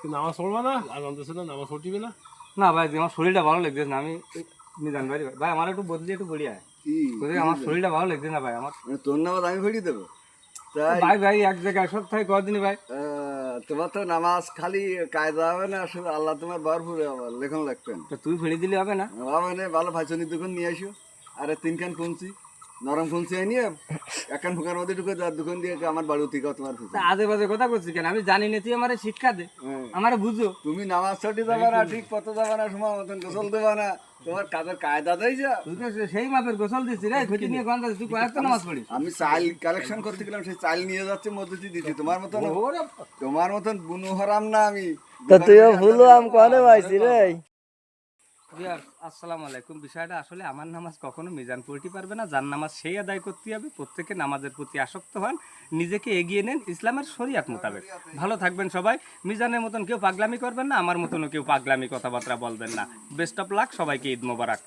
তুই নামাজ পড়বা না? আজান দিছে না, নামাজ পড়তিবে না? না ভাই আমার শরীরটা ভালো লাগতেছে না, আমি মিজান ভাই ভাই আমার একটু বদলি একটু বলি আয় কি বলছি আমার শরীরটা ভালো লাগছে না ভাই আমার। মানে তোর নামাজ আমি পড়িয়ে দেবো? তাই ভাই ভাই এক জায়গায় সপ্তাহে কদিনই ভাই। তোমার তো নামাজ খালি কায়দা হবে না, শুধু আল্লাহ তোমার বারপুরে আবার লেখন লাগবেন। তো তুই ফেলে দিলে হবে না? মানে ভালো ভাইচনি দোকান নিয়ে আসো। আরে তিনখান খুঁজছি, নরম খুঁজছি নিয়ে একখান ফুকার মধ্যে ঢুকে যার দোকান দিয়ে আমার বাড়ি থেকে তোমার তা আজে বাজে কথা করছিস কেন? আমি জানি না, তুই আমার শিক্ষা দে, আমার বুঝো। তুমি নামাজ ছুটি যাবা না, ঠিক পথে যাবা না, সময় মতন গোসল দেবা না, তোমার কাজের কায়দা দেয় যা। তুই তো সেই মাপের গোসল দিচ্ছি রে, খুঁটি নিয়ে গন্ধ তুই কয়েকটা নামাজ পড়িস। আমি চাল কালেকশন করতে গেলাম, সেই চাল নিয়ে যাচ্ছে মধ্যে দিচ্ছি। তোমার মতন বুনু হারাম না আমি। তুইও ভুলো আম কনে পাইছি রে। আসসালামু আলাইকুম। বিষয়টা আসলে আমার নামাজ কখনো মিজান পড়তে পারবে না, যার নামাজ সেই আদায় করতে হবে। প্রত্যেকে নামাজের প্রতি আসক্ত হন, নিজেকে এগিয়ে নেন ইসলামের শরিয়াত মোতাবেক। ভালো থাকবেন সবাই। মিজানের মতন কেউ পাগলামি করবেন না, আমার মতনও কেউ পাগলামি কথাবার্তা বলবেন না। বেস্ট অফ লাক, সবাইকে ঈদ মোবারক।